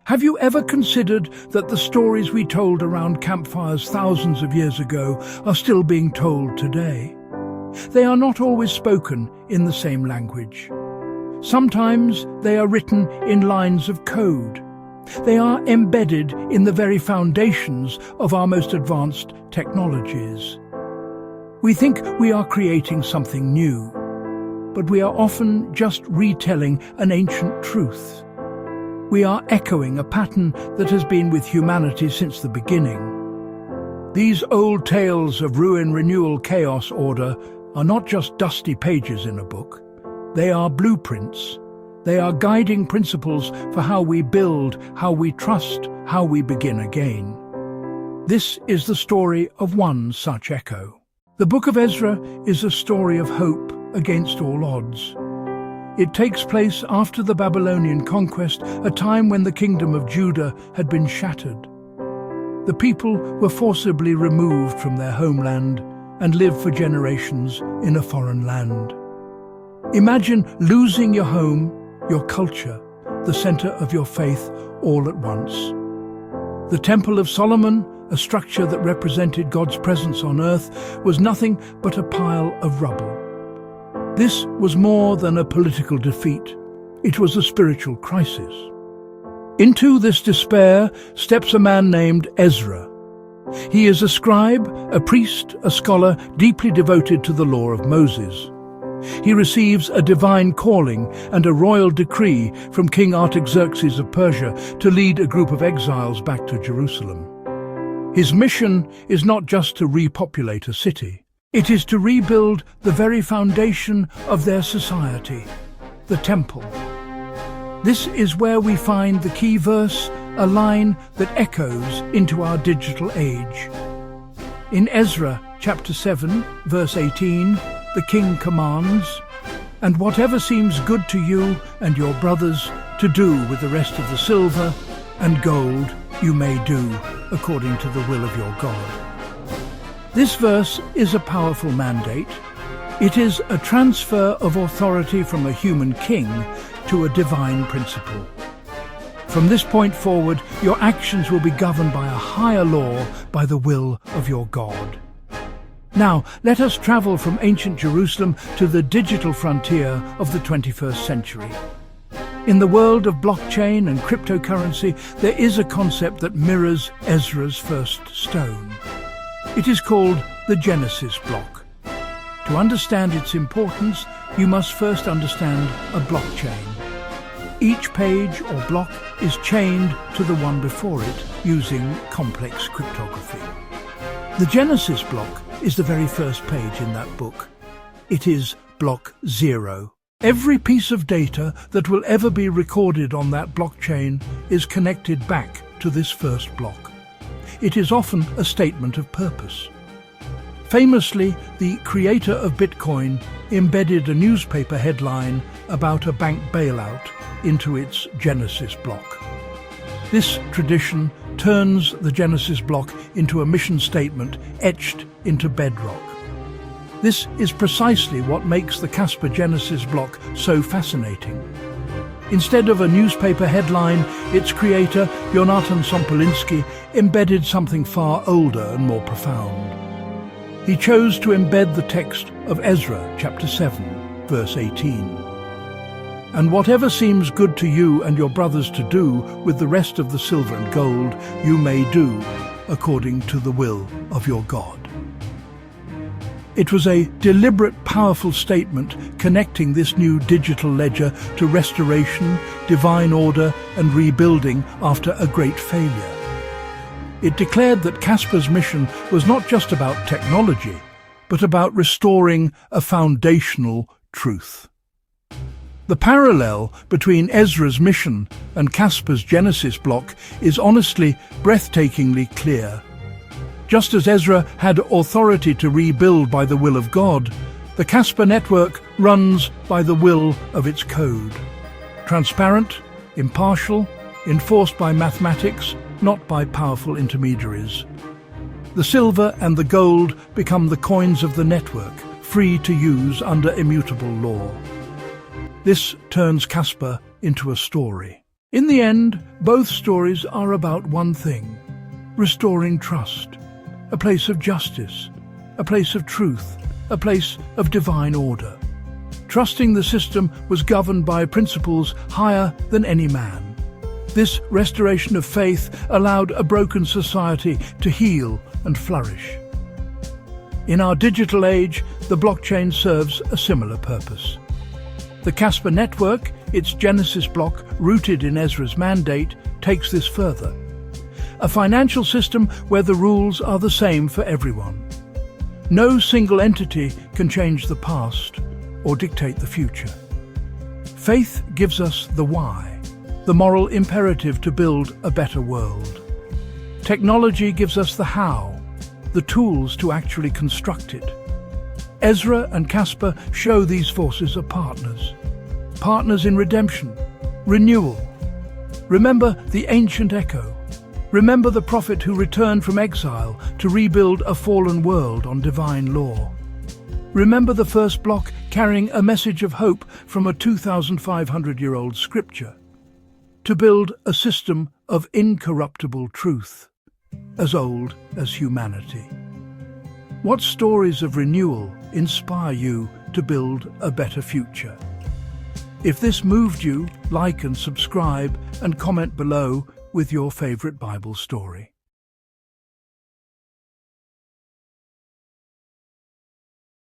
Have you ever considered that the stories we told around campfires thousands of years ago are still being told today? They are not always spoken in the same language. Sometimes they are written in lines of code. They are embedded in the very foundations of our most advanced technologies. We think we are creating something new, but we are often just retelling an ancient truth. We are echoing a pattern that has been with humanity since the beginning. These old tales of ruin, renewal, chaos, order are not just dusty pages in a book. They are blueprints. They are guiding principles for how we build, how we trust, how we begin again. This is the story of one such echo. The Book of Ezra is a story of hope against all odds. It takes place after the Babylonian conquest, a time when the kingdom of Judah had been shattered. The people were forcibly removed from their homeland and lived for generations in a foreign land. Imagine losing your home, your culture, the center of your faith, all at once. The Temple of Solomon, a structure that represented God's presence on earth, was nothing but a pile of rubble. This was more than a political defeat. It was a spiritual crisis. Into this despair steps a man named Ezra. He is a scribe, a priest, a scholar deeply devoted to the law of Moses. He receives a divine calling and a royal decree from King Artaxerxes of Persia to lead a group of exiles back to Jerusalem. His mission is not just to repopulate a city. It is to rebuild the very foundation of their society, the temple. This is where we find the key verse, a line that echoes into our digital age. In Ezra chapter 7, verse 18, the king commands, "And whatever seems good to you and your brothers to do with the rest of the silver and gold, you may do according to the will of your God." This verse is a powerful mandate. It is a transfer of authority from a human king to a divine principle. From this point forward, your actions will be governed by a higher law, by the will of your God. Now, let us travel from ancient Jerusalem to the digital frontier of the 21st century. In the world of blockchain and cryptocurrency, there is a concept that mirrors Ezra's first stone. It is called the Genesis Block. To understand its importance, you must first understand a blockchain. Each page or block is chained to the one before it using complex cryptography. The Genesis block is the very first page in that book. It is block 0. Every piece of data that will ever be recorded on that blockchain is connected back to this first block. It is often a statement of purpose. Famously, the creator of Bitcoin embedded a newspaper headline about a bank bailout into its Genesis block. This tradition turns the Genesis block into a mission statement etched into bedrock. This is precisely what makes the Kaspa Genesis block so fascinating. Instead of a newspaper headline, its creator, Jonathan Sompolinsky, embedded something far older and more profound. He chose to embed the text of Ezra chapter 7, verse 18. "And whatever seems good to you and your brothers to do with the rest of the silver and gold, you may do according to the will of your God." It was a deliberate, powerful statement connecting this new digital ledger to restoration, divine order, and rebuilding after a great failure. It declared that Kaspa's mission was not just about technology, but about restoring a foundational truth. The parallel between Ezra's mission and Kaspa's Genesis block is honestly breathtakingly clear. Just as Ezra had authority to rebuild by the will of God, the Kaspa network runs by the will of its code. Transparent, impartial, enforced by mathematics, not by powerful intermediaries. The silver and the gold become the coins of the network, free to use under immutable law. This turns Kaspa into a story. In the end, both stories are about one thing: restoring trust, a place of justice, a place of truth, a place of divine order. Trusting the system was governed by principles higher than any man. This restoration of faith allowed a broken society to heal and flourish. In our digital age, the blockchain serves a similar purpose. The Kaspa network, its Genesis block rooted in Ezra's mandate, takes this further. A financial system where the rules are the same for everyone. No single entity can change the past or dictate the future. Faith gives us the why, the moral imperative to build a better world. Technology gives us the how, the tools to actually construct it. Ezra and Kaspa show these forces are partners. Partners in redemption, renewal. Remember the ancient echo. Remember the prophet who returned from exile to rebuild a fallen world on divine law. Remember the first block carrying a message of hope from a 2,500-year-old scripture. To build a system of incorruptible truth, as old as humanity. What stories of renewal inspire you to build a better future? If this moved you, like and subscribe and comment below with your favorite Bible story.